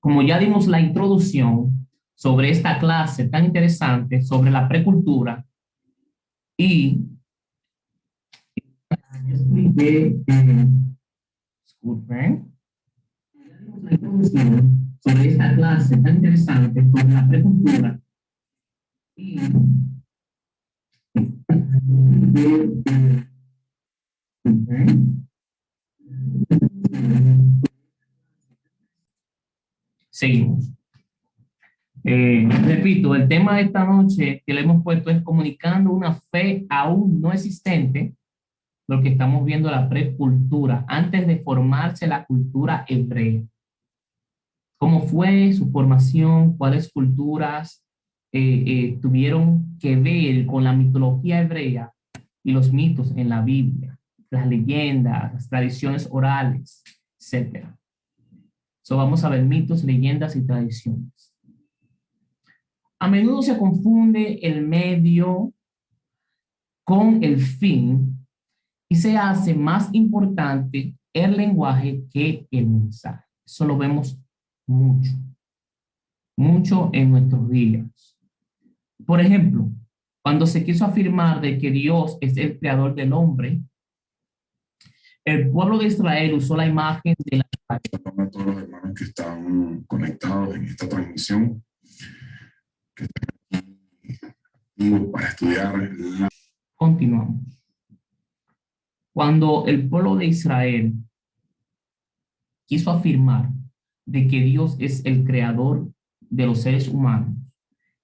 como ya dimos la introducción sobre esta clase tan interesante sobre la precultura y disculpen, la introducción sobre esta clase tan interesante sobre la precultura y seguimos. Repito, el tema de esta noche que le hemos puesto es comunicando una fe aún no existente, lo que estamos viendo la precultura, antes de formarse la cultura hebrea. ¿Cómo fue su formación? ¿Cuáles culturas tuvieron que ver con la mitología hebrea y los mitos en la Biblia, las leyendas, las tradiciones orales, etcétera? Vamos a ver mitos, leyendas y tradiciones. A menudo se confunde el medio con el fin y se hace más importante el lenguaje que el mensaje. Eso lo vemos mucho, mucho en nuestros días. Por ejemplo, cuando se quiso afirmar de que Dios es el creador del hombre, el pueblo de Israel usó la imagen de la... A todos los hermanos que están conectados en esta transmisión, que están aquí para estudiar la... Continuamos. Cuando el pueblo de Israel quiso afirmar de que Dios es el creador de los seres humanos,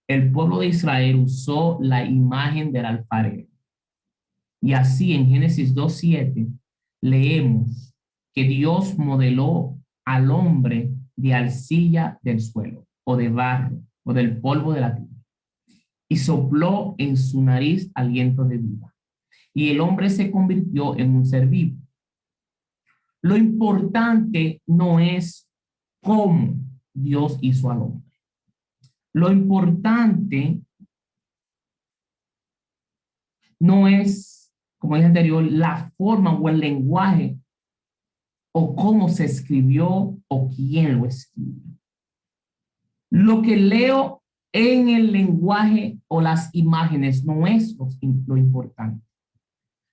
el pueblo de Israel usó la imagen del alfarero. Y así en Génesis 2:7 leemos que Dios modeló al hombre de arcilla del suelo, o de barro, o del polvo de la tierra, y sopló en su nariz aliento de vida. Y el hombre se convirtió en un ser vivo. Lo importante no es cómo Dios hizo al hombre. Lo importante no es, como dije anterior, la forma o el lenguaje o cómo se escribió o quién lo escribió. Lo que leo en el lenguaje o las imágenes no es lo importante,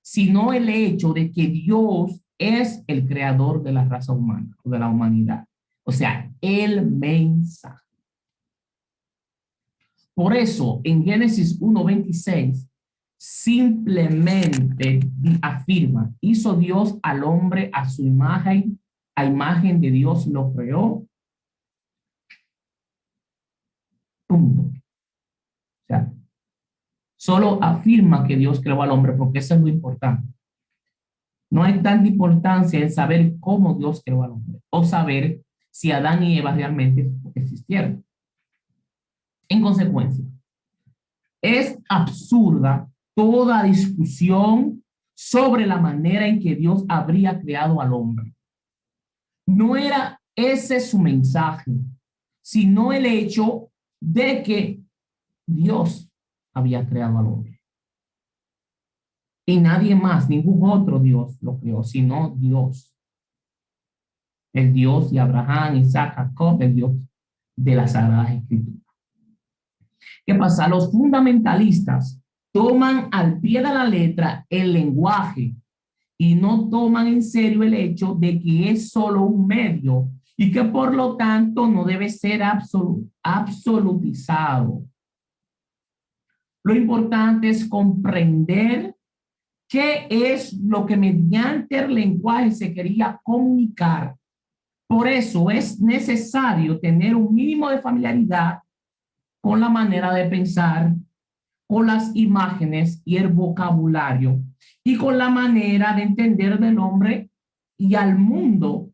sino el hecho de que Dios es el creador de la raza humana o de la humanidad. O sea, el mensaje. Por eso, en Génesis 1:26, simplemente afirma, hizo Dios al hombre a su imagen, a imagen de Dios lo creó. Punto. O sea, solo afirma que Dios creó al hombre porque eso es lo importante. No hay tanta importancia en saber cómo Dios creó al hombre o saber si Adán y Eva realmente existieron. En consecuencia, es absurda toda discusión sobre la manera en que Dios habría creado al hombre. No era ese su mensaje, sino el hecho de que Dios había creado al hombre. Y nadie más, ningún otro Dios lo creó, sino Dios. El Dios de Abraham, Isaac, Jacob, el Dios de las Sagradas Escrituras. ¿Qué pasa? Los fundamentalistas toman al pie de la letra el lenguaje y no toman en serio el hecho de que es solo un medio y que por lo tanto no debe ser absolutizado. Lo importante es comprender qué es lo que mediante el lenguaje se quería comunicar. Por eso es necesario tener un mínimo de familiaridad con la manera de pensar, con las imágenes y el vocabulario, y con la manera de entender del hombre y al mundo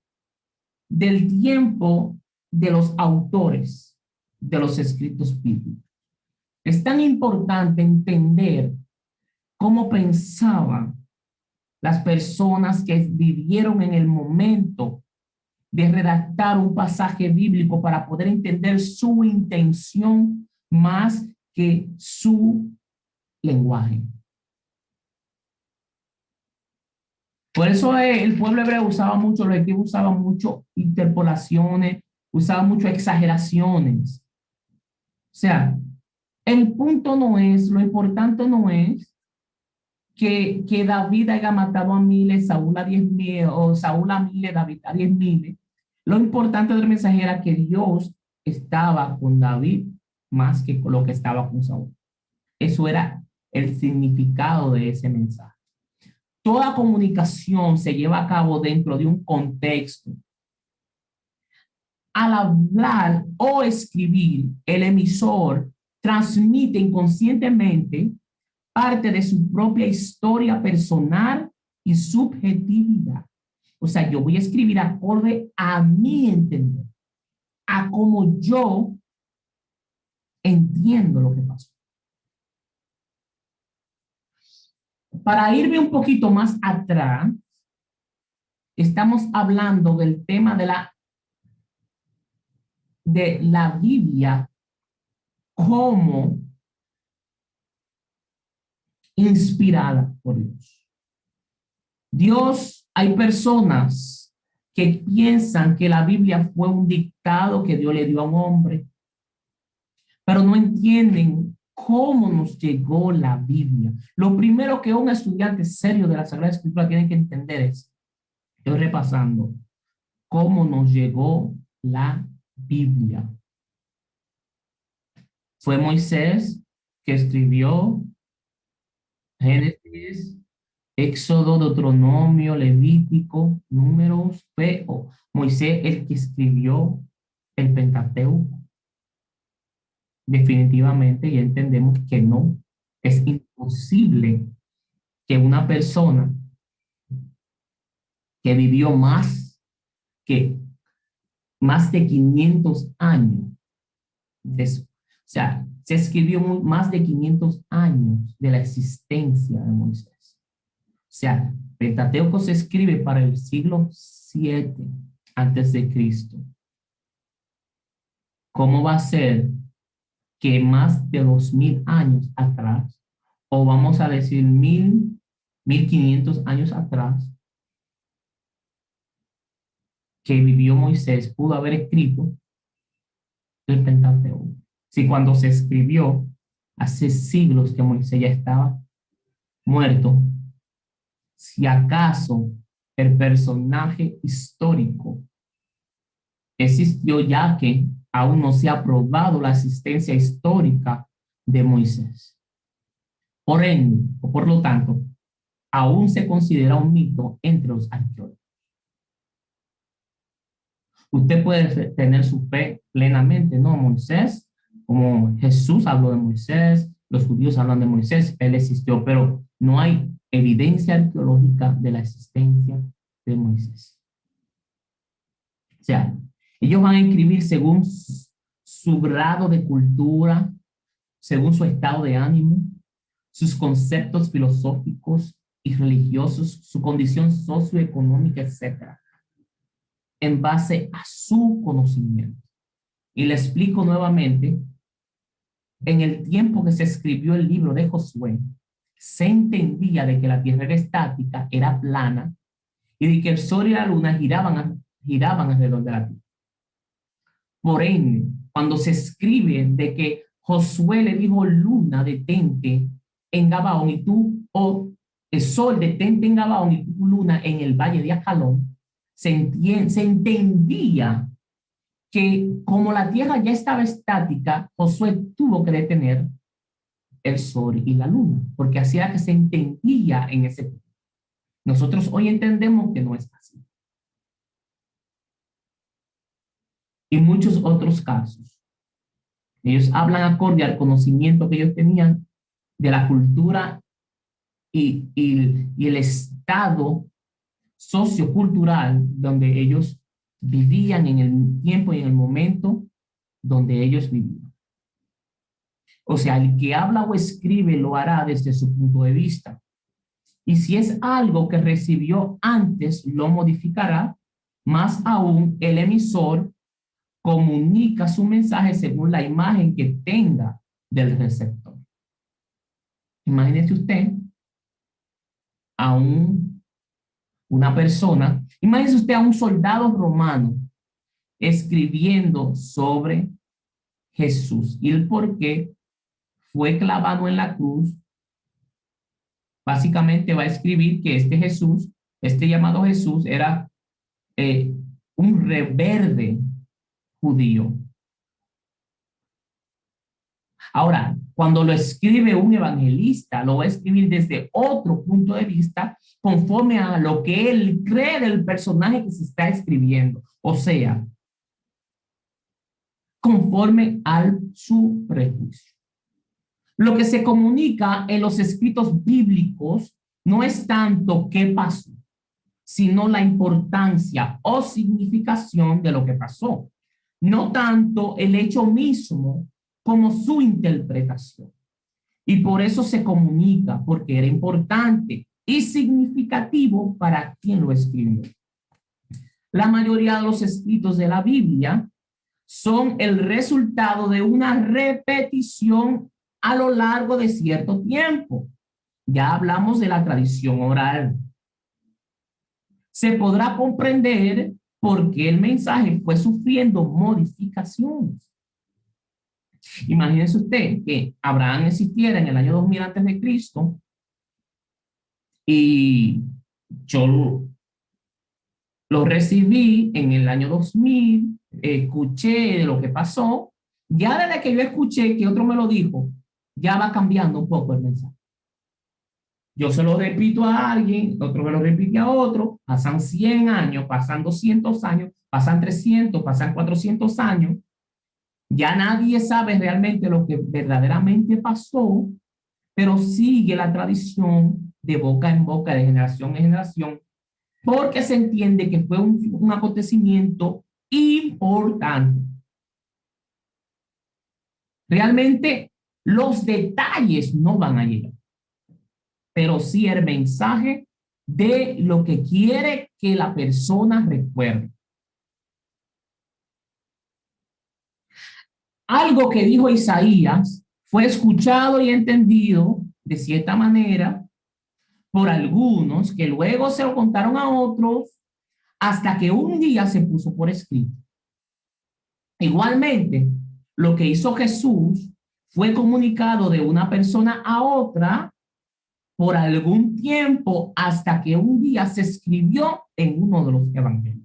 del tiempo de los autores de los escritos bíblicos. Es tan importante entender cómo pensaban las personas que vivieron en el momento de redactar un pasaje bíblico para poder entender su intención más que su lenguaje. Por eso el pueblo hebreo usaba mucho, los hebreos usaban mucho interpolaciones, usaba mucho exageraciones. O sea, el punto no es, lo importante no es que David haya matado a miles, Saúl a 10,000, o Saúl a miles, David a 10,000. Lo importante del mensaje era que Dios estaba con David más que con lo que estaba con Saúl. Eso era el significado de ese mensaje. Toda comunicación se lleva a cabo dentro de un contexto. Al hablar o escribir, el emisor transmite inconscientemente parte de su propia historia personal y subjetividad. O sea, yo voy a escribir acorde a mi entender, a cómo yo entiendo lo que pasó. Para irme un poquito más atrás, estamos hablando del tema de la Biblia como inspirada por Dios. Dios, hay personas que piensan que la Biblia fue un dictado que Dios le dio a un hombre, pero no entienden cómo nos llegó la Biblia. Lo primero que un estudiante serio de la Sagrada Escritura tiene que entender es, estoy repasando, cómo nos llegó la Biblia. Fue Moisés que escribió Génesis, Éxodo, Deuteronomio, Levítico, Números, fue Moisés el que escribió el Pentateuco. Definitivamente ya entendemos que no, es imposible que una persona que vivió más de 500 años, o sea, se escribió más de 500 años de la existencia de Moisés. O sea, Pentateuco se escribe para el siglo 7 antes de Cristo. ¿Cómo va a ser que más de 2000 años atrás, o vamos a decir 1500 años atrás, que vivió Moisés, pudo haber escrito el Pentateuco? Si cuando se escribió hace siglos que Moisés ya estaba muerto, si acaso el personaje histórico existió, ya que aún no se ha probado la existencia histórica de Moisés. Por ende, o por lo tanto, aún se considera un mito entre los arqueólogos. Usted puede tener su fe plenamente, ¿no? Moisés, como Jesús habló de Moisés, los judíos hablan de Moisés, él existió, pero no hay evidencia arqueológica de la existencia de Moisés. O sea, ellos van a escribir según su grado de cultura, según su estado de ánimo, sus conceptos filosóficos y religiosos, su condición socioeconómica, etc., en base a su conocimiento. Y le explico nuevamente, en el tiempo que se escribió el libro de Josué, se entendía de que la tierra era estática, era plana, y de que el sol y la luna giraban alrededor de la tierra. Por ende, cuando se escribe de que Josué le dijo, luna, detente en Gabaón, y tú, o el sol, detente en Gabaón, y tú, luna, en el valle de Ajalón, se entendía que como la tierra ya estaba estática, Josué tuvo que detener el sol y la luna, porque así era que se entendía en ese tiempo. Nosotros hoy entendemos que no es así. Y muchos otros casos. Ellos hablan acorde al conocimiento que ellos tenían de la cultura y el estado sociocultural donde ellos vivían, en el tiempo y en el momento donde ellos vivían. O sea, el que habla o escribe lo hará desde su punto de vista. Y si es algo que recibió antes, lo modificará. Más aún, el emisor comunica su mensaje según la imagen que tenga del receptor. Imagínese usted a una persona, imagínese usted a un soldado romano escribiendo sobre Jesús. Y el por qué fue clavado en la cruz, básicamente va a escribir que este Jesús, este llamado Jesús, era un rebelde judío. Ahora, cuando lo escribe un evangelista, lo va a escribir desde otro punto de vista, conforme a lo que él cree del personaje que se está escribiendo. O sea, conforme a su prejuicio. Lo que se comunica en los escritos bíblicos no es tanto qué pasó, sino la importancia o significación de lo que pasó. No tanto el hecho mismo como su interpretación. Y por eso se comunica, porque era importante y significativo para quien lo escribió. La mayoría de los escritos de la Biblia son el resultado de una repetición a lo largo de cierto tiempo. Ya hablamos de la tradición oral. Se podrá comprender por qué el mensaje fue sufriendo modificaciones. Imagínense usted que Abraham existiera en el año 2000 antes de Cristo y yo lo recibí en el año 2000, escuché de lo que pasó. Ya desde que yo escuché que otro me lo dijo, ya va cambiando un poco el mensaje. Yo se lo repito a alguien, otro me lo repite a otro, pasan 100 años, pasan 200 años, pasan 300, pasan 400 años. Ya nadie sabe realmente lo que verdaderamente pasó, pero sigue la tradición de boca en boca, de generación en generación, porque se entiende que fue un acontecimiento importante. Realmente los detalles no van a llegar, pero sí el mensaje de lo que quiere que la persona recuerde. Algo que dijo Isaías fue escuchado y entendido de cierta manera por algunos que luego se lo contaron a otros hasta que un día se puso por escrito. Igualmente, lo que hizo Jesús fue comunicado de una persona a otra por algún tiempo hasta que un día se escribió en uno de los evangelios.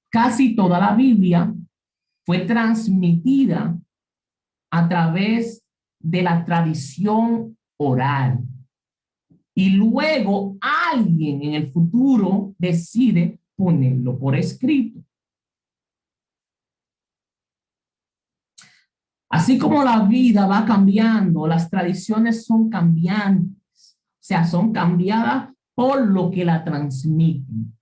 Casi toda la Biblia fue transmitida a través de la tradición oral. Y luego alguien en el futuro decide ponerlo por escrito. Así como la vida va cambiando, las tradiciones son cambiantes, o sea, son cambiadas por lo que la transmiten,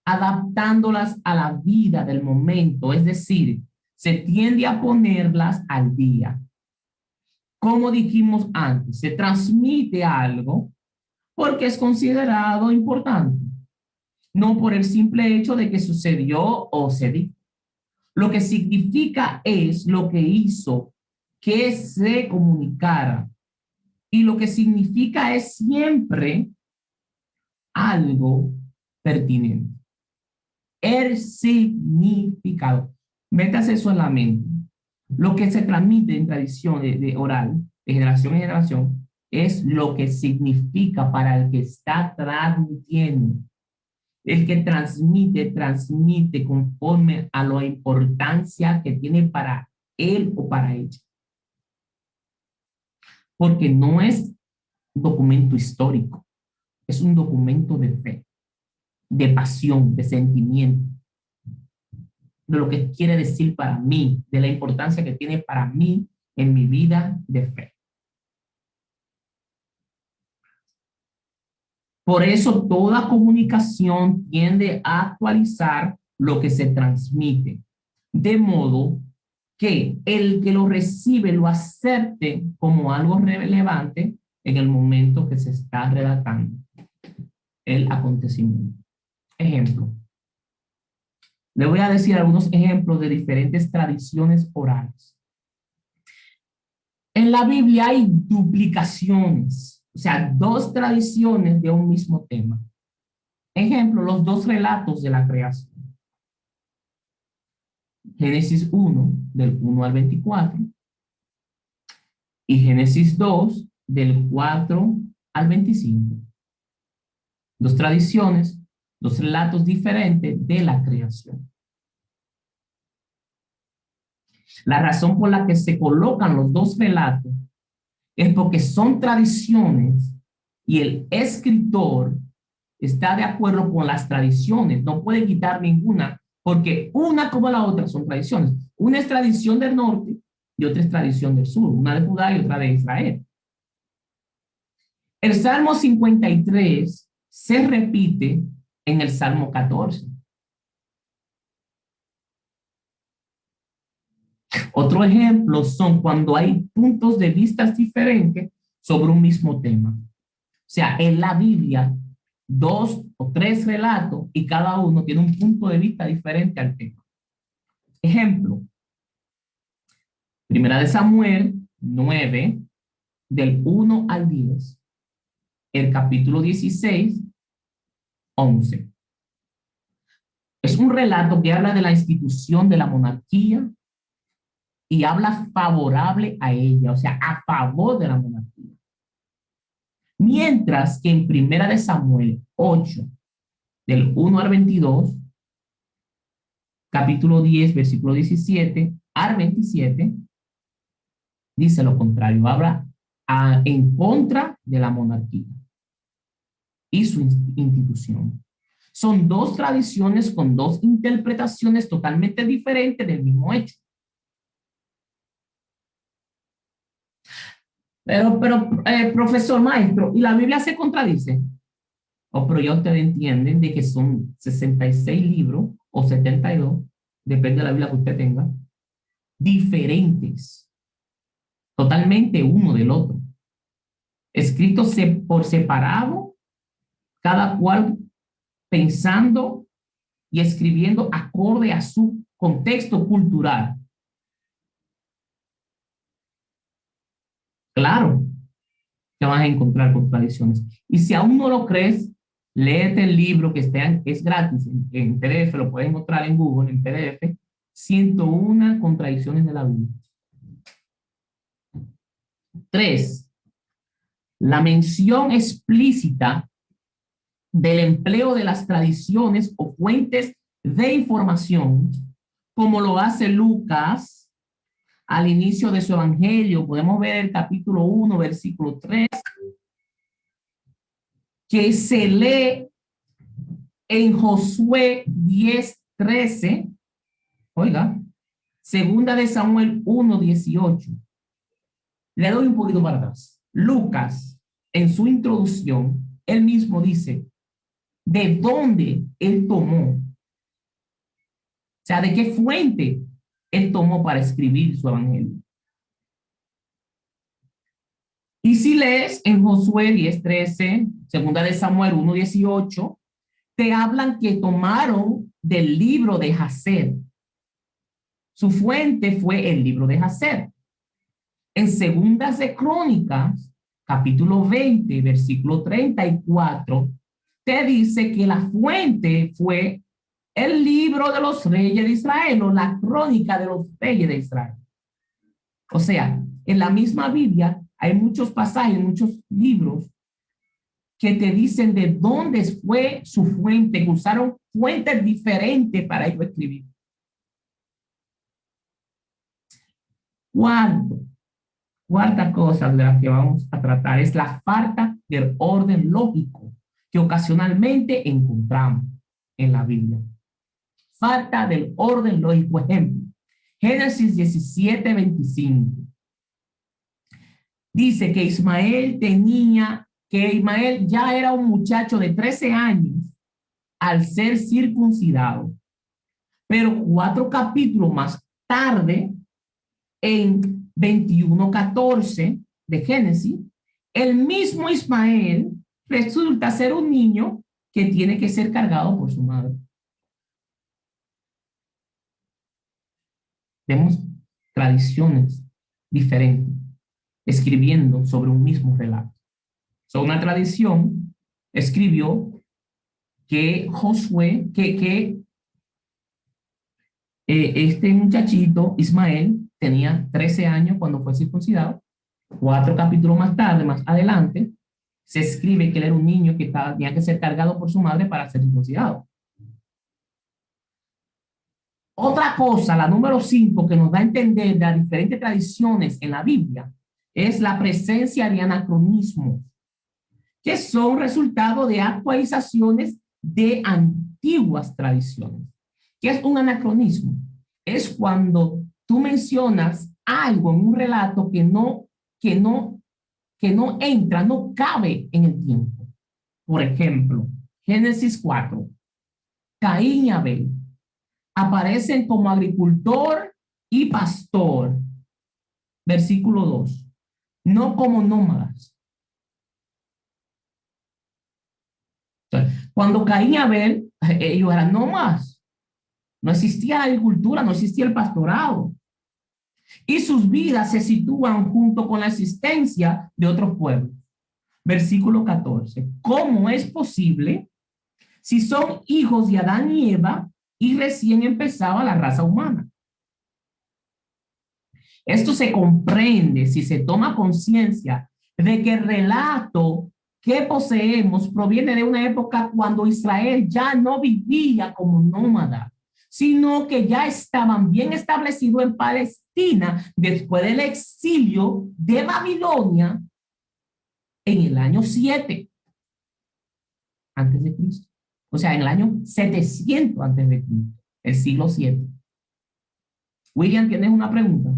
adaptándolas a la vida del momento, es decir, se tiende a ponerlas al día. Como dijimos antes, se transmite algo porque es considerado importante, no por el simple hecho de que sucedió o se dijo. Lo que significa es lo que hizo que se comunicara. Y lo que significa es siempre algo pertinente. El significado. Métase eso en la mente. Lo que se transmite en tradición de oral, de generación en generación, es lo que significa para el que está transmitiendo. El que transmite conforme a la importancia que tiene para él o para ella. Porque no es un documento histórico, es un documento de fe, de pasión, de sentimiento, de lo que quiere decir para mí, de la importancia que tiene para mí en mi vida de fe. Por eso toda comunicación tiende a actualizar lo que se transmite, de modo que el que lo recibe lo acepte como algo relevante en el momento que se está redactando el acontecimiento. Ejemplo. Le voy a decir algunos ejemplos de diferentes tradiciones orales. En la Biblia hay duplicaciones, o sea, dos tradiciones de un mismo tema. Ejemplo, los dos relatos de la creación. Génesis 1, del 1 al 24, y Génesis 2, del 4 al 25. Dos tradiciones, dos relatos diferentes de la creación. La razón por la que se colocan los dos relatos es porque son tradiciones y el escritor está de acuerdo con las tradiciones, no puede quitar ninguna, porque una como la otra son tradiciones. Una es tradición del norte y otra es tradición del sur, una de Judá y otra de Israel. El Salmo 53 se repite en el Salmo 14. Otro ejemplo son cuando hay puntos de vista diferentes sobre un mismo tema. O sea, en la Biblia, 2 o 3 relatos y cada uno tiene un punto de vista diferente al tema. Ejemplo, Primera de Samuel 9, del 1 al 10, el capítulo 16, 11. Es un relato que habla de la institución de la monarquía y habla favorable a ella, o sea, a favor de la monarquía. Mientras que en Primera de Samuel 8, del 1 al 22, capítulo 10, versículo 17 al 27, dice lo contrario, habla en contra de la monarquía y su institución. Son dos tradiciones con dos interpretaciones totalmente diferentes del mismo hecho. Pero profesor, maestro, ¿y la Biblia se contradice? Pero ya ustedes entienden de que son 66 libros o 72, depende de la Biblia que usted tenga, diferentes, totalmente uno del otro, escritos por separado, cada cual pensando y escribiendo acorde a su contexto cultural. Claro que vas a encontrar contradicciones. Y si aún no lo crees, léete el libro que es gratis en PDF, lo puedes encontrar en Google, en PDF, 101 contradicciones de la Biblia. 3. La mención explícita del empleo de las tradiciones o fuentes de información, como lo hace Lucas al inicio de su evangelio. Podemos ver el capítulo 1, versículo 3, que se lee en Josué 10, 13, oiga, segunda de Samuel 1, 18. Le doy un poquito para atrás. Lucas, en su introducción, él mismo dice de dónde él tomó, o sea, de qué fuente él tomó para escribir su evangelio. Y si lees en Josué 10, 13, segunda de Samuel 1, 18, te hablan que tomaron del libro de Jacer. Su fuente fue el libro de Jacer. En Segundas de Crónicas, capítulo 20, versículo 34, te dice que la fuente fue el libro de los reyes de Israel o la crónica de los reyes de Israel. O sea, en la misma Biblia hay muchos pasajes, muchos libros que te dicen de dónde fue su fuente, que usaron fuentes diferentes para ello escribir. Cuarta cosa de la que vamos a tratar es la falta del orden lógico que ocasionalmente encontramos en la Biblia. Falta del orden lógico. Ejemplo, Génesis 17, 25. Dice que Ismael ya era un muchacho de 13 años al ser circuncidado. Pero 4 capítulos más tarde, en 21:14 de Génesis, el mismo Ismael resulta ser un niño que tiene que ser cargado por su madre. Vemos tradiciones diferentes escribiendo sobre un mismo relato. Una tradición escribió que Josué, este muchachito, Ismael, tenía 13 años cuando fue circuncidado. 4 capítulos más tarde, más adelante, se escribe que él era un niño que tenía que ser cargado por su madre para ser circuncidado. Otra cosa, la número 5, que nos da a entender las diferentes tradiciones en la Biblia, es la presencia de anacronismos, que son resultado de actualizaciones de antiguas tradiciones. ¿Qué es un anacronismo? Es cuando tú mencionas algo en un relato que no entra, no cabe en el tiempo. Por ejemplo, Génesis 4, Caín y Abel aparecen como agricultor y pastor. Versículo 2, no como nómadas. Cuando Caín y Abel, ellos eran nómadas. No existía la agricultura, no existía el pastorado. Y sus vidas se sitúan junto con la existencia de otros pueblos. Versículo 14. ¿Cómo es posible si son hijos de Adán y Eva y recién empezaba la raza humana? Esto se comprende si se toma conciencia de que el relato que poseemos proviene de una época cuando Israel ya no vivía como nómada, sino que ya estaban bien establecidos en Palestina después del exilio de Babilonia en el año 7 antes de Cristo. O sea, en el año 700 antes de Cristo, el siglo 7. William, ¿tienes una pregunta?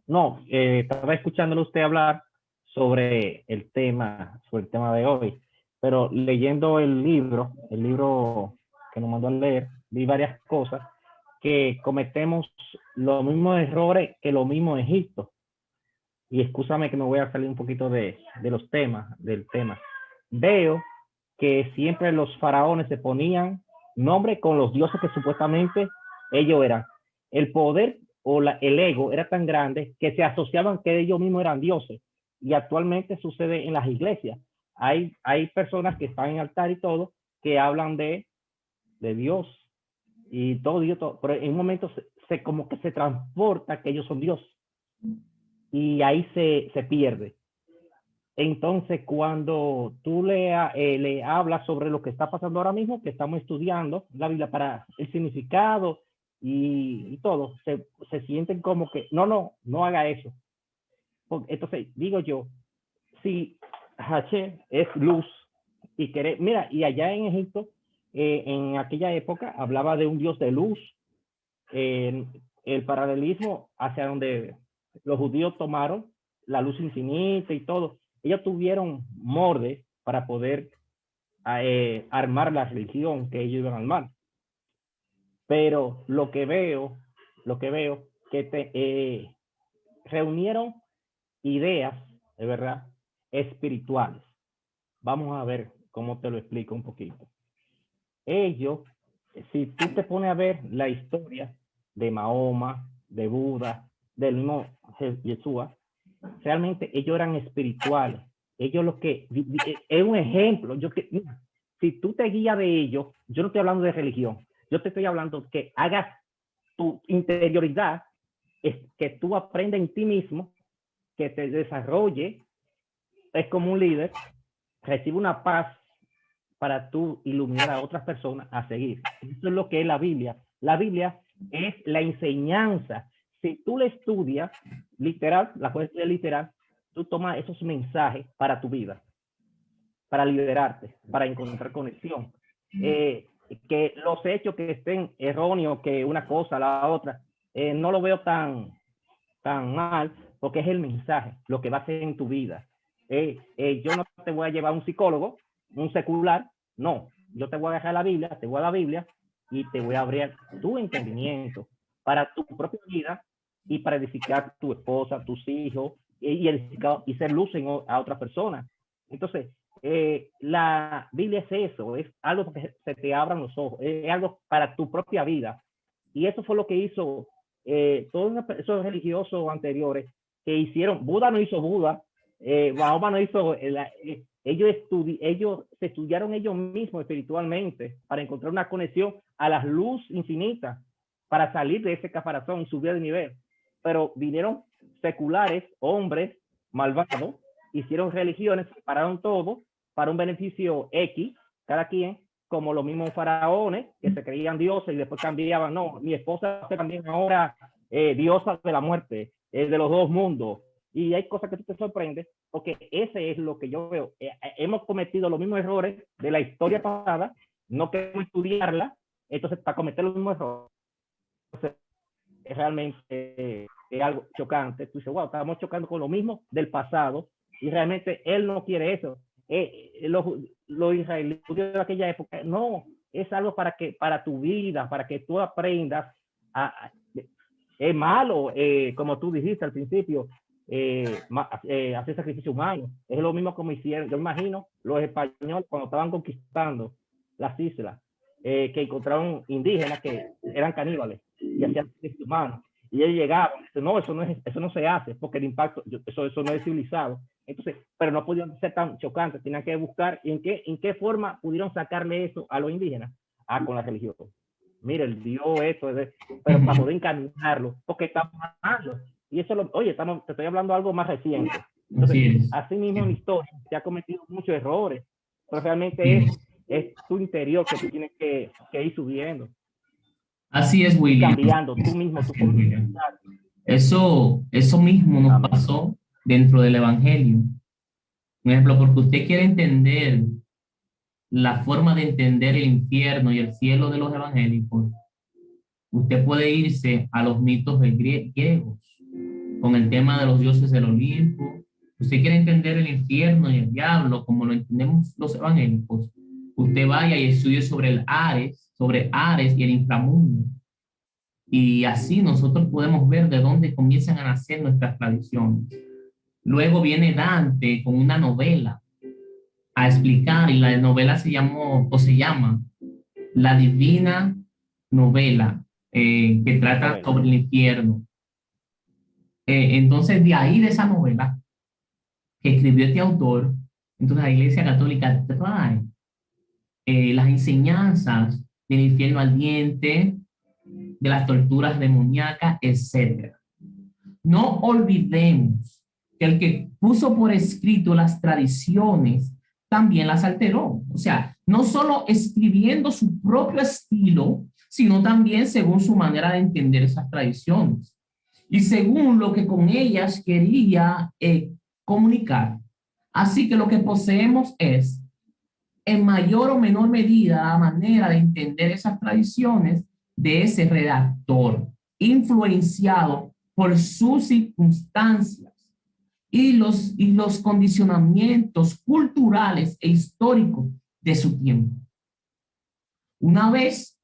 No, estaba escuchándolo usted hablar sobre el tema de hoy, pero leyendo el libro que nos mandó a leer, vi varias cosas que cometemos los mismos errores que lo mismo Egipto. Y escúchame que me voy a salir un poquito del tema. Veo que siempre los faraones se ponían nombre con los dioses que supuestamente ellos eran. El poder o el ego era tan grande que se asociaban que ellos mismos eran dioses. Y actualmente sucede en las iglesias. Hay personas que están en altar y todo, que hablan de Dios y todo, pero en un momento como que se transporta que ellos son Dios. Y ahí se pierde. Entonces, cuando tú le hablas sobre lo que está pasando ahora mismo, que estamos estudiando la Biblia para el significado y todo, se sienten como que, no haga eso. Entonces, digo yo, si H es luz y mira, y allá en Egipto, en aquella época, hablaba de un Dios de luz, el paralelismo hacia donde los judíos tomaron la luz infinita y todo. Ellos tuvieron molde para poder armar la religión que ellos iban a armar. Pero lo que veo, que reunieron ideas, de verdad, espirituales. Vamos a ver cómo te lo explico un poquito. Ellos, si tú te pones a ver la historia de Mahoma, de Buda, del mismo Yeshua, realmente ellos eran espirituales. Ellos lo que es un ejemplo. Si tú te guías de ellos, yo no estoy hablando de religión, yo te estoy hablando que hagas tu interioridad, es que tú aprendas en ti mismo, que te desarrolle, es como un líder, recibe una paz para tú iluminar a otras personas a seguir. Eso es lo que es la Biblia. La Biblia es la enseñanza. Si tú la estudias literal, la puedes estudiar literal, tú tomas esos mensajes para tu vida, para liberarte, para encontrar conexión. Que los hechos que estén erróneos, que una cosa, la otra, no lo veo tan mal, porque es el mensaje, lo que va a hacer en tu vida. Yo no te voy a llevar a un psicólogo, un secular, no. Yo te voy a dejar la Biblia, te voy a la Biblia y te voy a abrir tu entendimiento para tu propia vida y para edificar tu esposa, tus hijos y edificar y ser luz a otras personas. Entonces, la Biblia es eso, es algo que se te abran los ojos, es algo para tu propia vida. Y eso fue lo que hizo todos esos religiosos anteriores que hicieron. Buda no hizo Buda, Mahoma no hizo, ellos se estudiaron ellos mismos espiritualmente para encontrar una conexión a la luz infinita, para salir de ese caparazón y subir de nivel. Pero vinieron seculares, hombres malvados, hicieron religiones, separaron todo para un beneficio X, cada quien, como los mismos faraones que se creían dioses y después cambiaban. No, mi esposa es también ahora diosa de la muerte, de los dos mundos. Y hay cosas que tú te sorprendes, porque ese es lo que yo veo. Hemos cometido los mismos errores de la historia pasada, no queremos estudiarla, entonces para cometer los mismos errores. Entonces, realmente es algo chocante. Tú dices, wow, estamos chocando con lo mismo del pasado, y realmente él no quiere eso. Los israelíes de aquella época, no, es algo para tu vida, para que tú aprendas es malo, como tú dijiste al principio, hacer sacrificio humano. Es lo mismo como hicieron, yo imagino, los españoles cuando estaban conquistando las islas, que encontraron indígenas que eran caníbales y hacían sacrificio humano. Y ellos llegaban, no, eso no se hace, porque el impacto, eso no es civilizado. Entonces, pero no pudieron ser tan chocantes, tenían que buscar en qué forma pudieron sacarle eso a los indígenas. Con la religión. Mira, el Dios esto, pero para poder encaminarlo, porque estamos hablando. Y eso, oye, te estoy hablando de algo más reciente. Entonces, así mismo en la historia se ha cometido muchos errores, pero realmente es tu interior que tú tienes que ir subiendo. Así es, William. Cambiando tú mismo. Eso mismo nos pasó dentro del Evangelio. Por ejemplo, porque usted quiere entender la forma de entender el infierno y el cielo de los evangélicos, usted puede irse a los mitos griegos, con el tema de los dioses del Olimpo. Usted quiere entender el infierno y el diablo, como lo entendemos los evangélicos, usted vaya y estudie sobre Ares y el inframundo. Y así nosotros podemos ver de dónde comienzan a nacer nuestras tradiciones. Luego viene Dante con una novela a explicar, y la novela se llama La Divina Novela, que trata sobre el infierno. Entonces, de ahí, de esa novela que escribió este autor, entonces la Iglesia Católica trae las enseñanzas del infierno ardiente, de las torturas demoníacas, etc. No olvidemos que el que puso por escrito las tradiciones también las alteró. O sea, no solo escribiendo su propio estilo, sino también según su manera de entender esas tradiciones y según lo que con ellas quería comunicar. Así que lo que poseemos es, en mayor o menor medida, la manera de entender esas tradiciones de ese redactor, influenciado por sus circunstancias y los condicionamientos culturales e históricos de su tiempo. Una vez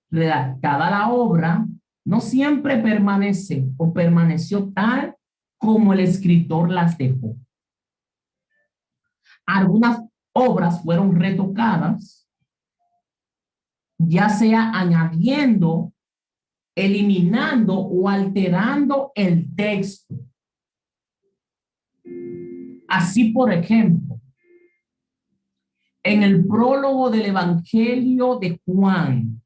redactada la obra, no siempre permanece o permaneció tal como el escritor las dejó. Algunas obras fueron retocadas, ya sea añadiendo, eliminando o alterando el texto. Así, por ejemplo, en el prólogo del Evangelio de Juan,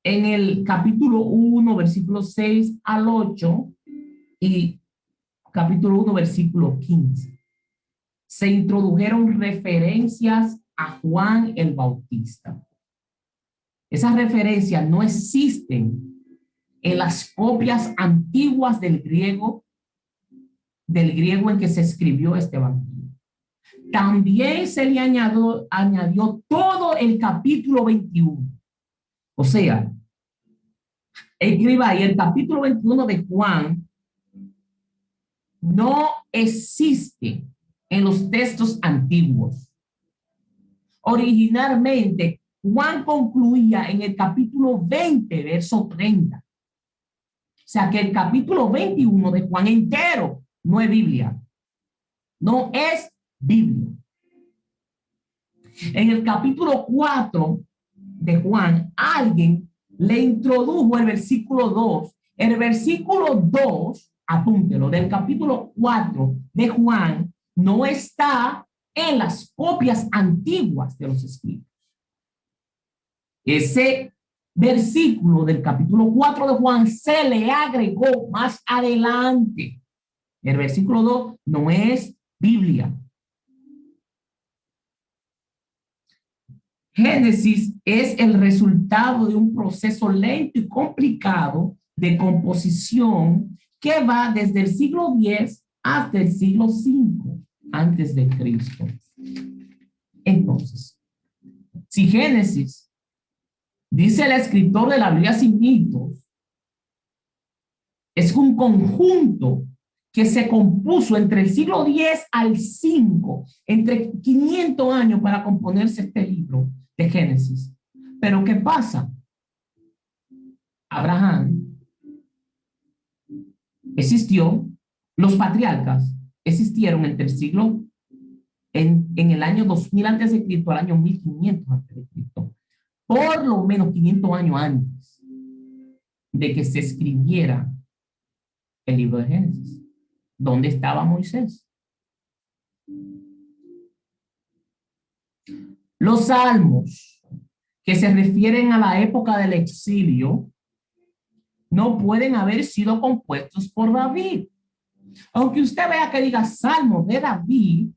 en el capítulo 1, versículos 6 al 8 y capítulo 1, versículo 15, se introdujeron referencias a Juan el Bautista. Esas referencias no existen en las copias antiguas del griego en que se escribió este evangelio. También se le añadió todo el capítulo 21. O sea, escriba ahí, el capítulo 21 de Juan no existe en los textos antiguos. Originalmente, Juan concluía en el capítulo 20, verso 30. O sea que el capítulo 21 de Juan entero no es Biblia. No es Biblia. En el capítulo 4 de Juan, alguien le introdujo el versículo 2. El versículo 2 apúntelo, del capítulo 4 de Juan, no está en las copias antiguas de los escritos. Ese versículo del capítulo 4 de Juan se le agregó más adelante. El versículo 2 no es Biblia. Génesis es el resultado de un proceso lento y complicado de composición que va desde el siglo X hasta el siglo V antes de Cristo. Entonces, si Génesis dice el escritor de la Biblia sin mitos, es un conjunto que se compuso entre el siglo X al V, entre 500 años para componerse este libro de Génesis. Pero ¿qué pasa? Abraham existió, los patriarcas existieron entre el siglo, en el año 2000 antes de Cristo al año 1500 antes de Cristo. Por lo menos 500 años antes de que se escribiera el libro de Génesis. ¿Dónde estaba Moisés? Los salmos que se refieren a la época del exilio no pueden haber sido compuestos por David. Aunque usted vea que diga Salmo de David,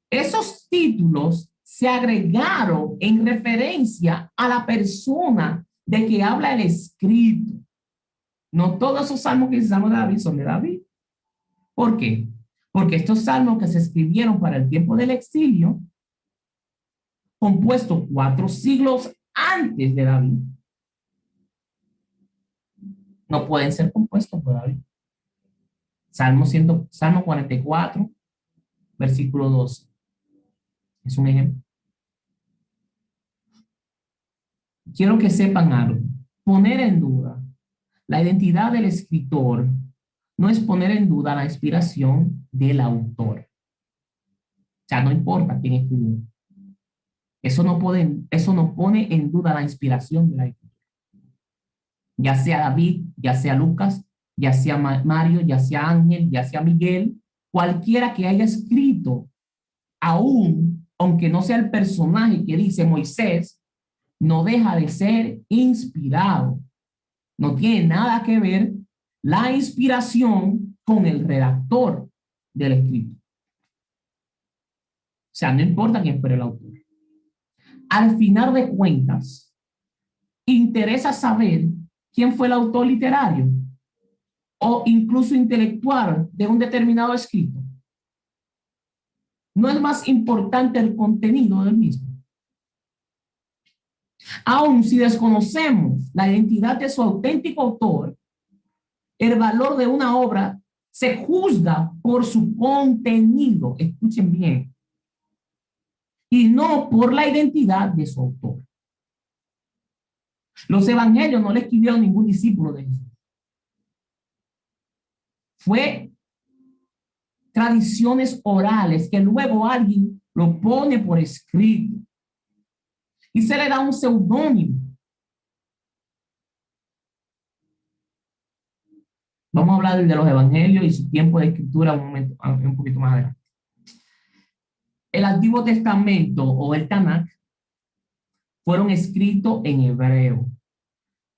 esos títulos se agregaron en referencia a la persona de que habla el escrito. No todos esos salmos que dicen Salmo de David son de David. ¿Por qué? Porque estos salmos que se escribieron para el tiempo del exilio, compuestos 4 siglos antes de David, no pueden ser compuestos por David. Salmo 44, versículo 12. Es un ejemplo. Quiero que sepan algo. Poner en duda la identidad del escritor no es poner en duda la inspiración del autor. O sea, no importa quién escribió. Eso no pone en duda la inspiración de la escritura. Ya sea David, ya sea Lucas, ya sea Mario, ya sea Ángel, ya sea Miguel, cualquiera que haya escrito, aún aunque no sea el personaje que dice Moisés, no deja de ser inspirado. No tiene nada que ver la inspiración con el redactor del escrito. O sea, no importa quién fue el autor. Al final de cuentas, interesa saber quién fue el autor literario o incluso intelectual de un determinado escrito. No es más importante el contenido del mismo. Aun si desconocemos la identidad de su auténtico autor, el valor de una obra se juzga por su contenido. Escuchen bien. Y no por la identidad de su autor. Los evangelios no le escribieron ningún discípulo de Jesús. Fue tradiciones orales que luego alguien lo pone por escrito y se le da un seudónimo. Vamos a hablar de los evangelios y su tiempo de escritura un poquito más adelante. El Antiguo Testamento o el Tanakh fueron escritos en hebreo,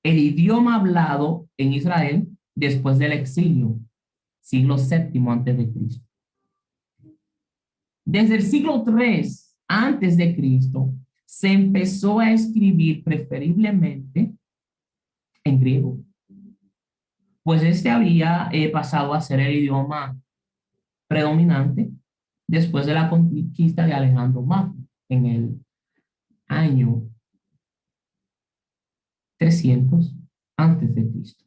el idioma hablado en Israel después del exilio, siglo VII antes de Cristo. Desde el siglo III antes de Cristo se empezó a escribir preferiblemente en griego, pues este había pasado a ser el idioma predominante después de la conquista de Alejandro Magno en el año 300 antes de Cristo.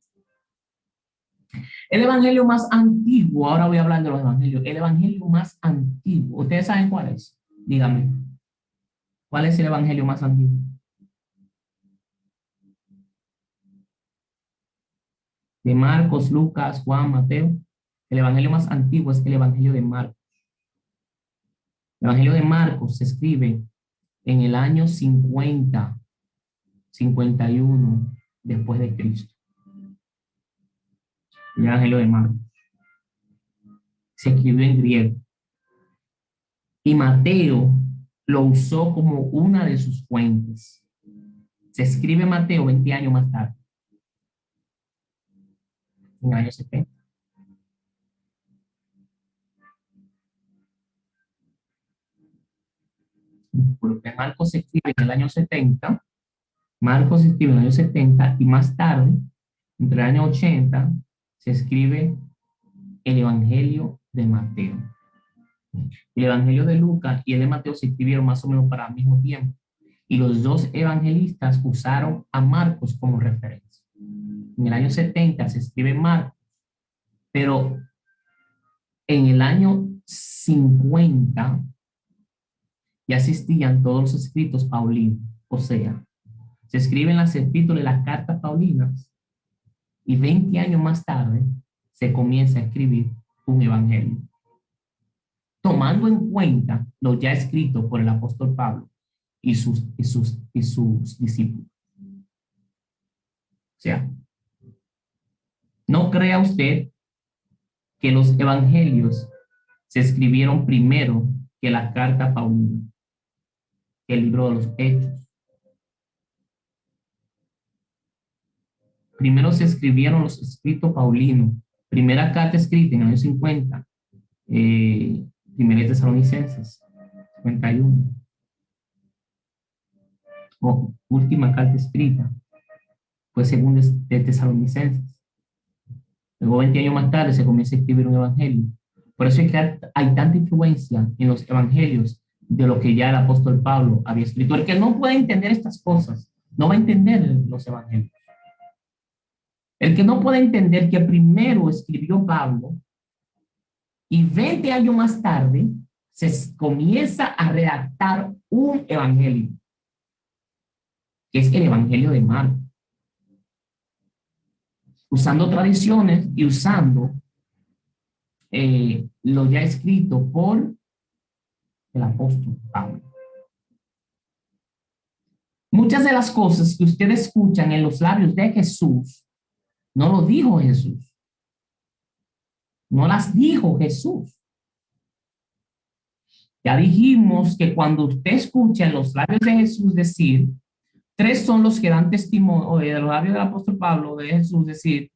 El evangelio más antiguo, ahora voy a hablar de los evangelios, el evangelio más antiguo, ¿ustedes saben cuál es? Díganme, ¿cuál es el evangelio más antiguo? De Marcos, Lucas, Juan, Mateo. El evangelio más antiguo es el evangelio de Marcos. El evangelio de Marcos se escribe en el año 50, 51 después de Cristo. el Evangelio de Marcos. Se escribió en griego. Y Mateo lo usó como una de sus fuentes. Se escribe Mateo 20 años más tarde, en el año 70. Porque Marcos se escribe en el año 70, Marcos se escribe en el año 70 y más tarde, entre el año 80, se escribe el Evangelio de Mateo. El Evangelio de Lucas y el de Mateo se escribieron más o menos para el mismo tiempo. Y los dos evangelistas usaron a Marcos como referencia. En el año 70 se escribe Marcos, pero en el año 50 ya existían todos los escritos paulinos. O sea, se escriben las epístolas y las cartas paulinas y 20 años más tarde se comienza a escribir un evangelio, tomando en cuenta lo ya escrito por el apóstol Pablo y sus discípulos. O sea, no crea usted que los evangelios se escribieron primero que la carta paulina, que el libro de los Hechos. Primero se escribieron los escritos paulinos. Primera carta escrita en el año 50, Primera de Tesalonicenses, 51. O última carta escrita fue Segunda de Tesalonicenses. Luego 20 años más tarde se comienza a escribir un evangelio. Por eso es que hay tanta influencia en los evangelios de lo que ya el apóstol Pablo había escrito. El que no puede entender estas cosas no va a entender los evangelios. El que no puede entender que primero escribió Pablo y 20 años más tarde se comienza a redactar un evangelio, que es el Evangelio de Marcos, usando tradiciones y usando lo ya escrito por el apóstol Pablo. Muchas de las cosas que ustedes escuchan en los labios de Jesús, no lo dijo Jesús. No las dijo Jesús. Ya dijimos que cuando usted escucha en los labios de Jesús decir, tres son los que dan testimonio, de los labios del apóstol Pablo, de Jesús decir,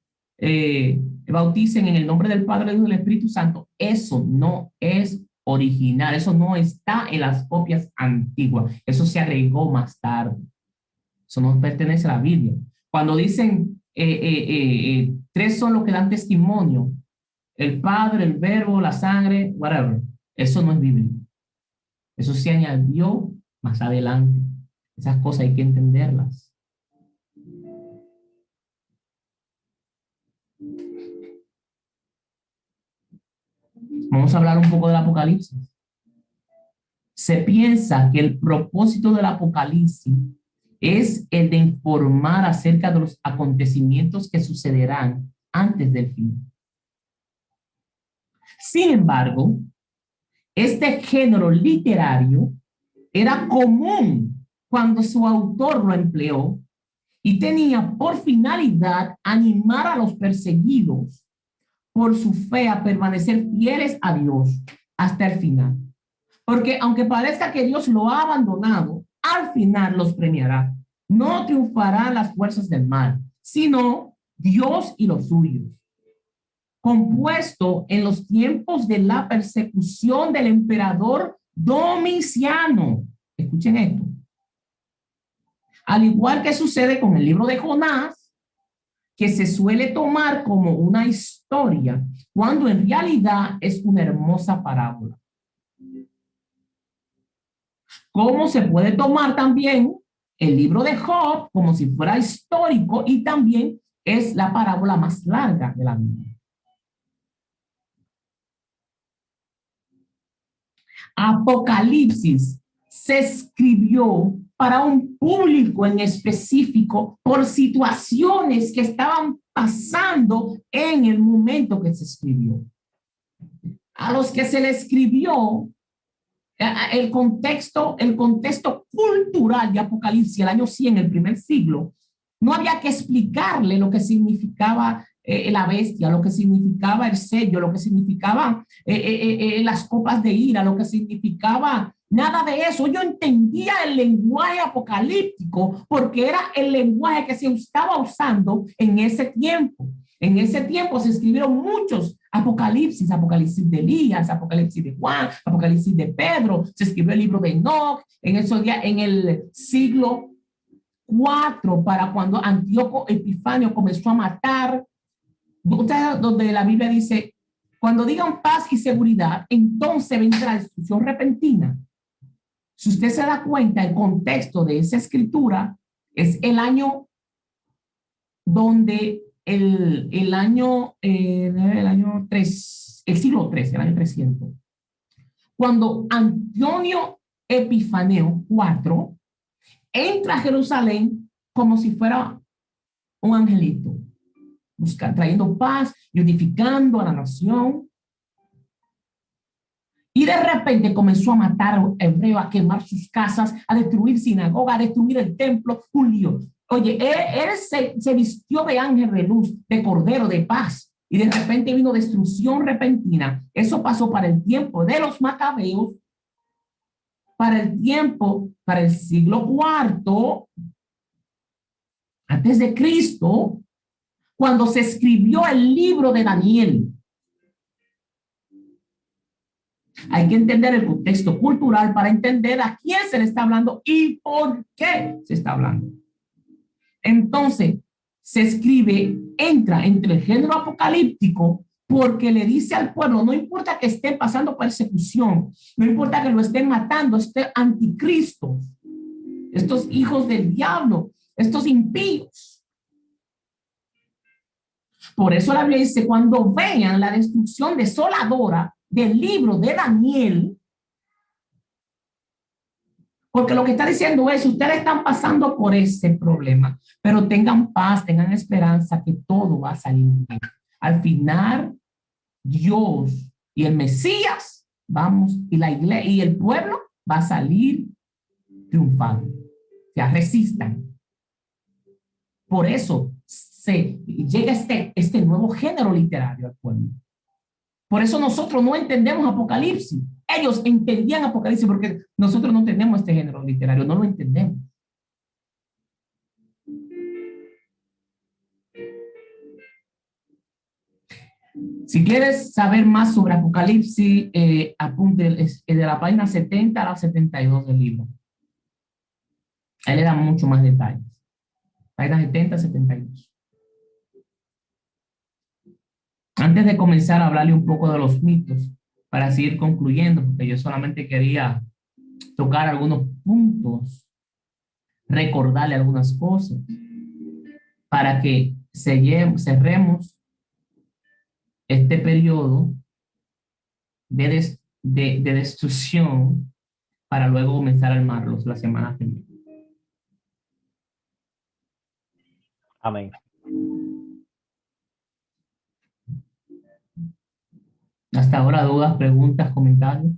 bauticen en el nombre del Padre y del Espíritu Santo. Eso no es original, eso no está en las copias antiguas, eso se agregó más tarde. Eso no pertenece a la Biblia. Cuando dicen tres son los que dan testimonio, el Padre, el Verbo, la sangre, whatever, eso no es bíblico. Eso se añadió más adelante. Esas cosas hay que entenderlas. Vamos a hablar un poco del Apocalipsis. Se piensa que el propósito del Apocalipsis es el de informar acerca de los acontecimientos que sucederán antes del fin. Sin embargo, este género literario era común cuando su autor lo empleó y tenía por finalidad animar a los perseguidos por su fe a permanecer fieles a Dios hasta el final. Porque aunque parezca que Dios lo ha abandonado, al final los premiará. No triunfarán las fuerzas del mal, sino Dios y los suyos. Compuesto en los tiempos de la persecución del emperador Domiciano. Escuchen esto. Al igual que sucede con el libro de Jonás, que se suele tomar como una historia, cuando en realidad es una hermosa parábola. ¿Cómo se puede tomar también el libro de Job como si fuera histórico y también es la parábola más larga de la Biblia? Apocalipsis se escribió para un público en específico por situaciones que estaban pasando en el momento que se escribió. A los que se le escribió el contexto cultural de Apocalipsis, el año 100, el primer siglo, no había que explicarle lo que significaba la bestia, lo que significaba el sello, lo que significaba las copas de ira, lo que significaba nada de eso. Yo entendía el lenguaje apocalíptico porque era el lenguaje que se estaba usando en ese tiempo. En ese tiempo se escribieron muchos apocalipsis, apocalipsis de Elías, apocalipsis de Juan, apocalipsis de Pedro, se escribió el libro de Enoch en esos días, en el siglo IV, para cuando Antíoco Epifanio comenzó a matar. Ustedes, donde la Biblia dice, cuando digan paz y seguridad, entonces vendrá destrucción repentina. Si usted se da cuenta, el contexto de esa escritura es el año donde el año 3, el siglo 3, el año 300, cuando Antonio Epifanio IV entra a Jerusalén como si fuera un angelito, trayendo paz y unificando a la nación. Y de repente comenzó a matar a hebreos, a quemar sus casas, a destruir sinagogas, a destruir el templo, un lío. Oye, él se vistió de ángel de luz, de cordero, de paz, y de repente vino destrucción repentina. Eso pasó para el tiempo de los macabeos, para el siglo IV, antes de Cristo, cuando se escribió el libro de Daniel. Hay que entender el contexto cultural para entender a quién se le está hablando y por qué se está hablando. Entonces, se escribe, entra entre el género apocalíptico porque le dice al pueblo, no importa que estén pasando persecución, no importa que lo estén matando, este anticristo, estos hijos del diablo, estos impíos. Por eso la Biblia dice, cuando vean la destrucción desoladora del libro de Daniel, porque lo que está diciendo es, ustedes están pasando por ese problema, pero tengan paz, tengan esperanza que todo va a salir bien. Al final, Dios y el Mesías, y la iglesia y el pueblo va a salir triunfando. O sea, resistan. Por eso llega este nuevo género literario al pueblo. Por eso nosotros no entendemos Apocalipsis. Ellos entendían Apocalipsis porque nosotros no entendemos este género literario, no lo entendemos. Si quieres saber más sobre Apocalipsis, apunte de la página 70 a la 72 del libro. Ahí le da mucho más detalles. Página 70 a 72. Antes de comenzar a hablarle un poco de los mitos, para seguir concluyendo, porque yo solamente quería tocar algunos puntos, recordarle algunas cosas, para que cerremos este periodo de destrucción para luego comenzar a armarlos la semana que viene. Amén. Hasta ahora, dudas, preguntas, comentarios.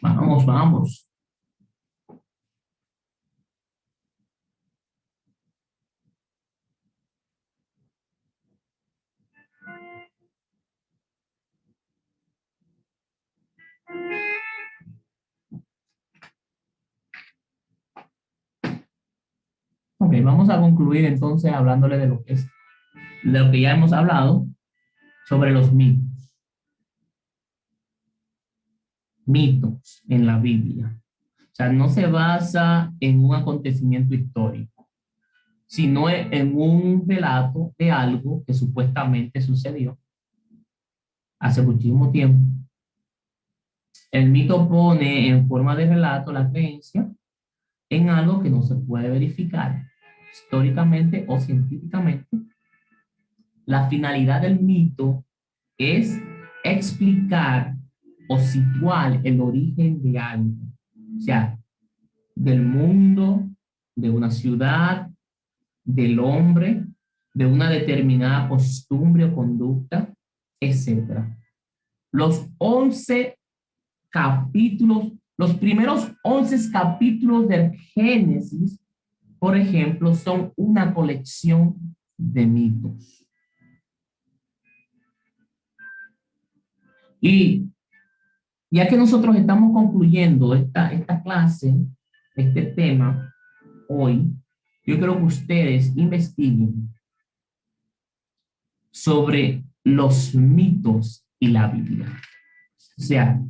Vamos. Ok, vamos a concluir entonces hablándole de lo que ya hemos hablado sobre los mitos. Mitos en la Biblia. O sea, no se basa en un acontecimiento histórico, sino en un relato de algo que supuestamente sucedió hace muchísimo tiempo. El mito pone en forma de relato la creencia en algo que no se puede verificar históricamente o científicamente. La finalidad del mito es explicar o situar el origen de algo, o sea, del mundo, de una ciudad, del hombre, de una determinada costumbre o conducta, etc. Los 11 capítulos Los primeros 11 capítulos del Génesis, por ejemplo, son una colección de mitos. Y ya que nosotros estamos concluyendo esta clase, este tema, hoy, yo quiero que ustedes investiguen sobre los mitos y la Biblia. O sea,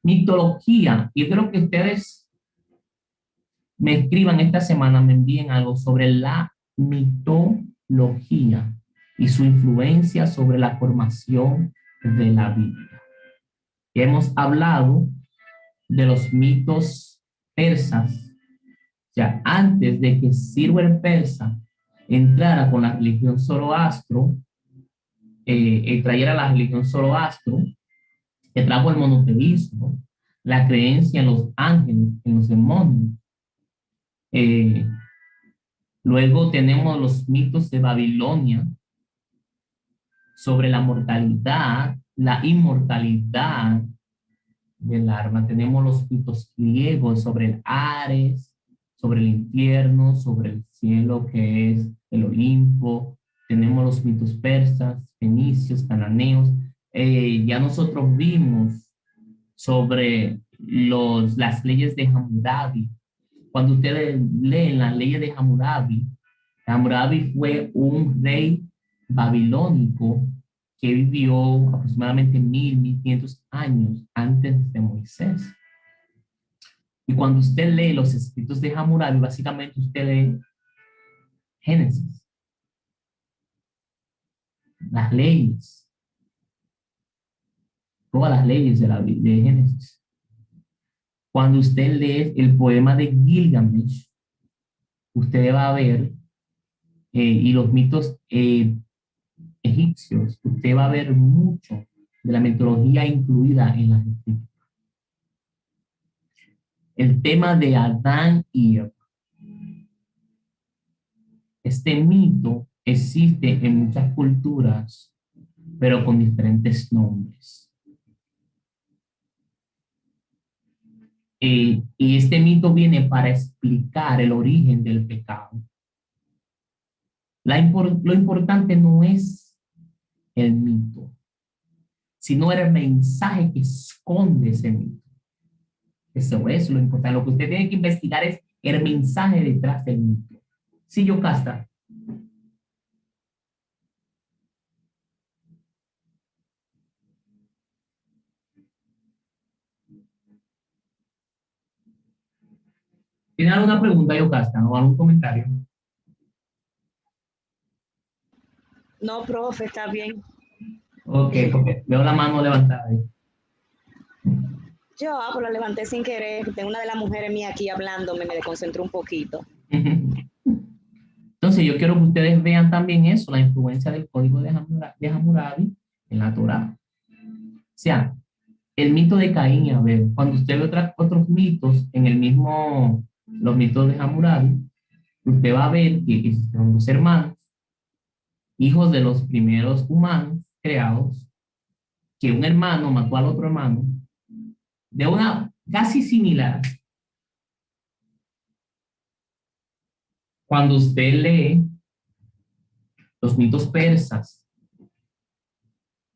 mitología. Yo creo que ustedes me escriban esta semana, me envíen algo sobre la mitología y su influencia sobre la formación de la Biblia. Hemos hablado de los mitos persas. O sea, antes de que Ciro el persa entrara con la religión Zoroastro, trayera la religión Zoroastro, que trajo el monoteísmo, la creencia en los ángeles, en los demonios. Luego tenemos los mitos de Babilonia sobre la mortalidad, la inmortalidad del alma. Tenemos los mitos griegos sobre el Ares, sobre el infierno, sobre el cielo que es el Olimpo. Tenemos los mitos persas, fenicios, cananeos. Ya nosotros vimos sobre las leyes de Hammurabi. Cuando ustedes leen las leyes de Hammurabi, Hammurabi fue un rey babilónico que vivió aproximadamente 1500 años antes de Moisés. Y cuando usted lee los escritos de Hammurabi, básicamente usted lee Génesis, las leyes, todas las leyes de Génesis. Cuando usted lee el poema de Gilgamesh, usted va a ver, y los mitos egipcios, usted va a ver mucho de la mitología incluida en las escrituras. El tema de Adán y Eva. Este mito existe en muchas culturas, pero con diferentes nombres. Y este mito viene para explicar el origen del pecado. Lo importante no es el mito, sino el mensaje que esconde ese mito. Eso es lo importante. Lo que usted tiene que investigar es el mensaje detrás del mito. Sí, Yocasta. ¿Tiene alguna pregunta, Yocasta, o algún comentario? No, profe, está bien. Ok, porque veo la mano levantada ahí. Yo pues la levanté sin querer. Tengo una de las mujeres mías aquí hablándome, me desconcentró un poquito. Entonces, yo quiero que ustedes vean también eso, la influencia del código de Hammurabi en la Torá. O sea, el mito de Caín y Abel. Cuando usted ve otros mitos en los mitos de Hammurabi, usted va a ver que existieron dos hermanos, hijos de los primeros humanos creados, que un hermano mató al otro hermano de una casi similar. Cuando usted lee los mitos persas,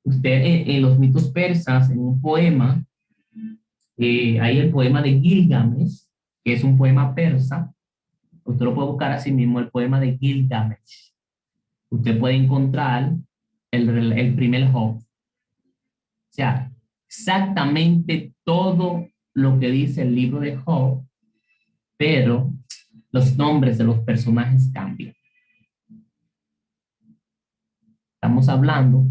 usted en los mitos persas, en un poema, hay el poema de Gilgamesh, que es un poema persa. Usted lo puede buscar así mismo, el poema de Gilgamesh. Usted puede encontrar el primer Job. O sea, exactamente todo lo que dice el libro de Job, pero los nombres de los personajes cambian. Estamos hablando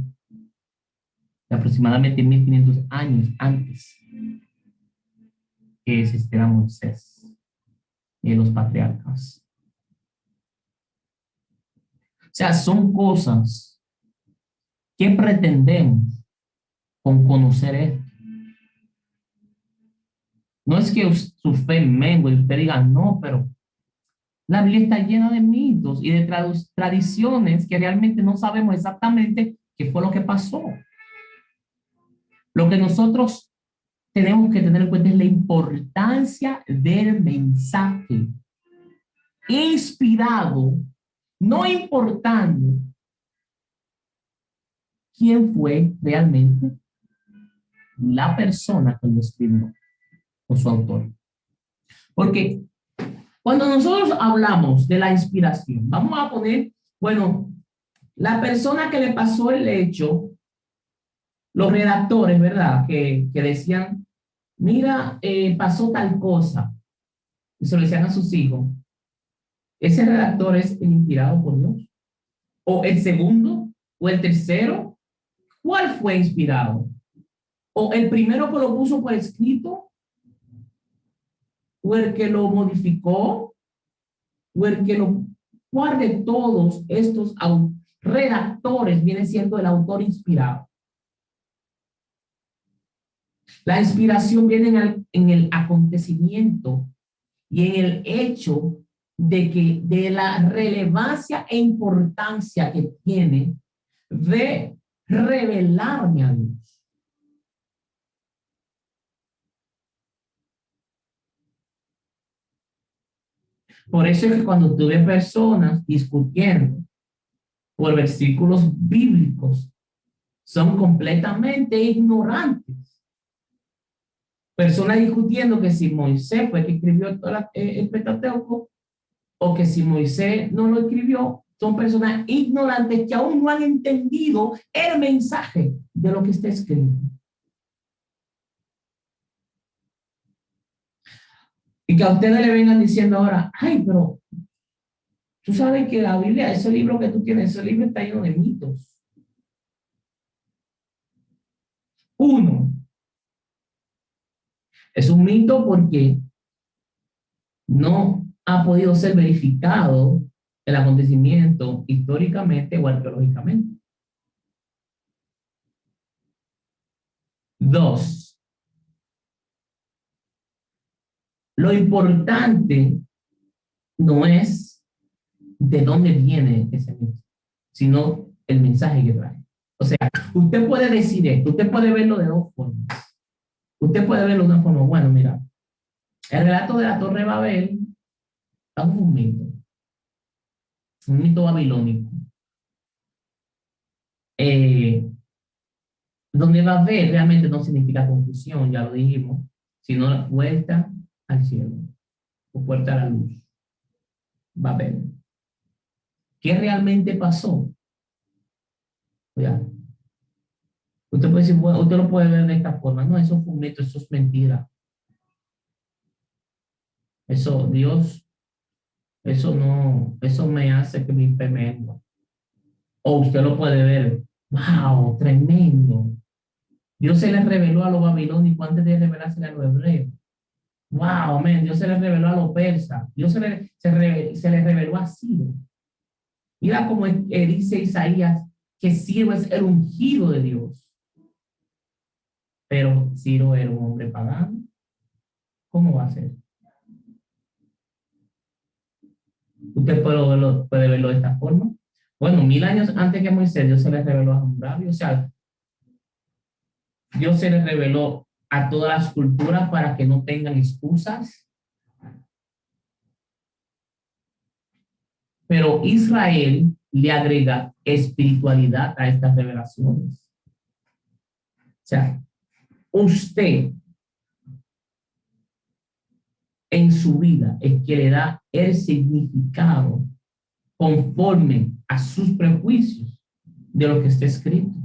de aproximadamente 1500 años antes que existiera Moisés y los patriarcas. O sea, son cosas que pretendemos con conocer esto. No es que su fe mengue y usted diga, no, pero la Biblia está llena de mitos y de tradiciones que realmente no sabemos exactamente qué fue lo que pasó. Lo que nosotros tenemos que tener en cuenta es la importancia del mensaje inspirado, no importando quién fue realmente la persona que lo escribió o su autor. Porque cuando nosotros hablamos de la inspiración, vamos a poner, bueno, la persona que le pasó el hecho, los redactores, ¿verdad? Que decían, mira, pasó tal cosa, y se lo decían a sus hijos. Ese redactor es el inspirado por Dios. O el segundo, o el tercero, ¿cuál fue inspirado? O el primero que lo puso por escrito, o el que lo modificó, o el que lo... ¿Cuál de todos estos redactores viene siendo el autor inspirado? La inspiración viene en el acontecimiento y en el hecho de la relevancia e importancia que tiene de revelarme a Dios. Por eso es que cuando tuve personas discutiendo por versículos bíblicos, son completamente ignorantes. Personas discutiendo que si Moisés fue el que escribió el Pentateuco o que si Moisés no lo escribió, son personas ignorantes que aún no han entendido el mensaje de lo que está escrito. Y que a ustedes le vengan diciendo ahora, ay, pero tú sabes que la Biblia, ese libro que tú tienes, ese libro está lleno de mitos. Uno, es un mito porque no ha podido ser verificado el acontecimiento históricamente o arqueológicamente. Dos, lo importante no es de dónde viene ese mito, sino el mensaje que trae. O sea, usted puede decir esto, usted puede verlo de dos formas. Usted puede verlo de una forma, bueno, mira, el relato de la Torre de Babel es un mito babilónico, donde Babel realmente no significa confusión, ya lo dijimos, sino la puerta al cielo o puerta a la luz. Babel. ¿Qué realmente pasó? Oiga, usted puede decir, bueno, usted lo puede ver de esta forma. No, eso fue un mito, eso es mentira. Eso, Dios, eso no, eso me hace que me tremendo. O usted lo puede ver, wow, tremendo. Dios se le reveló a los babilónicos antes de revelarse a los hebreos. Wow, amén. Dios se le reveló a los persas. Dios se le reveló a Ciro. Mira cómo dice Isaías que Ciro es el ungido de Dios. Pero Ciro era un hombre pagano. ¿Cómo va a ser? Usted puede verlo de esta forma. Bueno, 1000 años antes que Moisés, Dios se le reveló a Hammurabi. O sea, Dios se le reveló a todas las culturas para que no tengan excusas. Pero Israel le agrega espiritualidad a estas revelaciones. O sea, usted en su vida es que le da el significado conforme a sus prejuicios de lo que está escrito.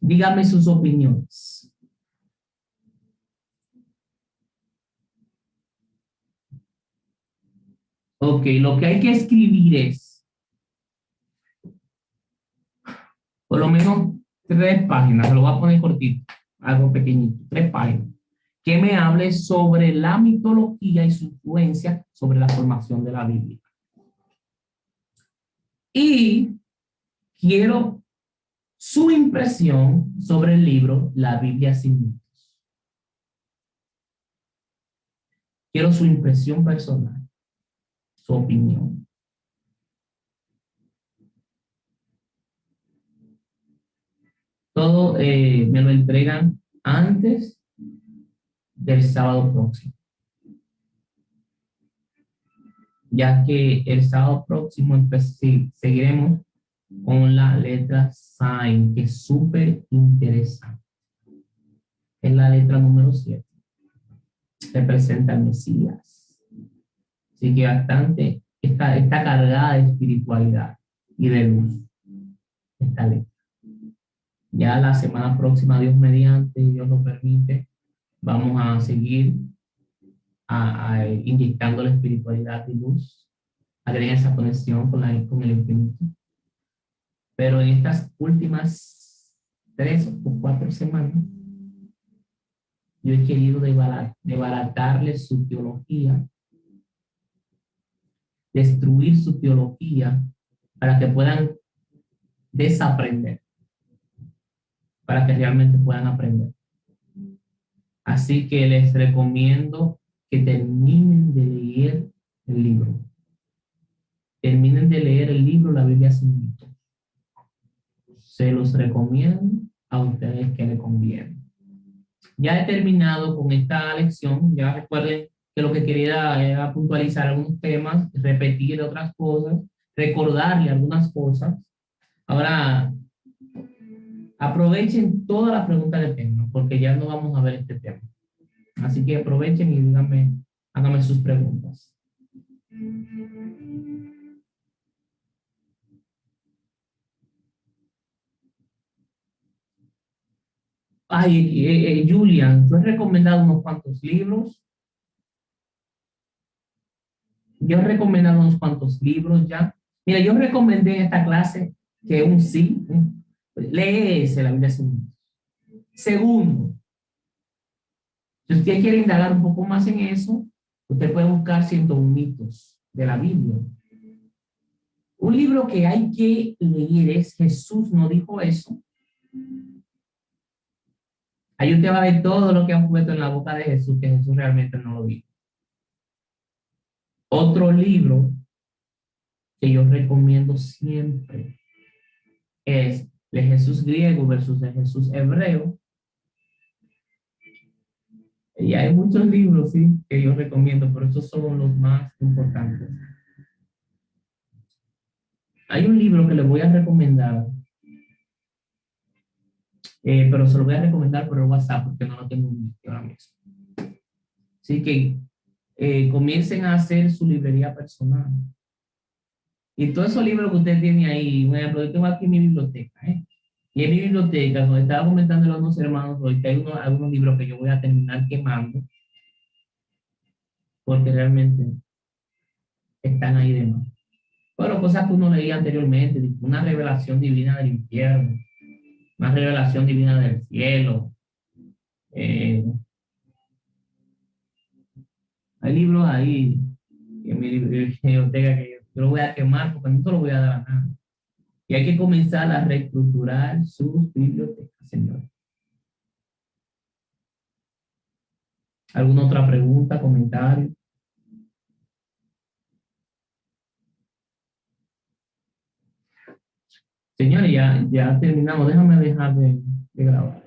Dígame sus opiniones. Ok, lo que hay que escribir es por lo menos 3 páginas, se lo voy a poner cortito, algo pequeñito, 3 páginas, que me hable sobre la mitología y su influencia sobre la formación de la Biblia. Y quiero su impresión sobre el libro La Biblia sin mitos. Quiero su impresión personal, su opinión. Todo me lo entregan antes del sábado próximo, ya que el sábado próximo seguiremos con la letra Sign, que es súper interesante. Es la letra número 7. Representa al Mesías. Así que bastante, está cargada de espiritualidad y de luz, esta letra. Ya la semana próxima, Dios mediante, Dios lo permite, vamos a seguir inyectando la espiritualidad y luz, agregar esa conexión con el infinito. Pero en estas últimas 3 o 4 semanas, yo he querido desbaratarle su teología, destruir su teología para que puedan desaprender, para que realmente puedan aprender. Así que les recomiendo que terminen de leer el libro. Terminen de leer el libro La Biblia sin mitos. Se los recomiendo a ustedes que le conviene. Ya he terminado con esta lección. Ya recuerden que lo que quería era puntualizar algunos temas, repetir otras cosas, recordarle algunas cosas. Ahora, aprovechen todas las preguntas que tengan, porque ya no vamos a ver este tema. Así que aprovechen y díganme, háganme sus preguntas. Ay, Julian, yo he recomendado unos cuantos libros. Yo he recomendado unos cuantos libros ya. Mira, yo recomendé en esta clase que léese la Biblia sin mitos. Segundo, si usted quiere indagar un poco más en eso, usted puede buscar 101 mitos de la Biblia. Un libro que hay que leer es Jesús no dijo eso. Ahí usted va a ver todo lo que han puesto en la boca de Jesús, que Jesús realmente no lo dijo. Otro libro que yo recomiendo siempre es de Jesús griego versus de Jesús hebreo. Y hay muchos libros, sí, que yo recomiendo, pero estos son los más importantes. Hay un libro que les voy a recomendar, pero se lo voy a recomendar por el WhatsApp porque no lo tengo ahora mismo. Así que comiencen a hacer su librería personal. Y todos esos libros que usted tiene ahí, por ejemplo, yo tengo aquí mi biblioteca, y en mi biblioteca, como estaba comentando a los hermanos hoy, que hay algunos libros que yo voy a terminar quemando, porque realmente están ahí de más. Bueno, cosas que uno leía anteriormente, una revelación divina del infierno, una revelación divina del cielo. Hay libros ahí en mi biblioteca que yo lo voy a quemar porque no te lo voy a dar a nada. Y hay que comenzar a reestructurar sus bibliotecas, señores. ¿Alguna otra pregunta, comentario? Señores, ya terminamos. Déjame dejar de grabar.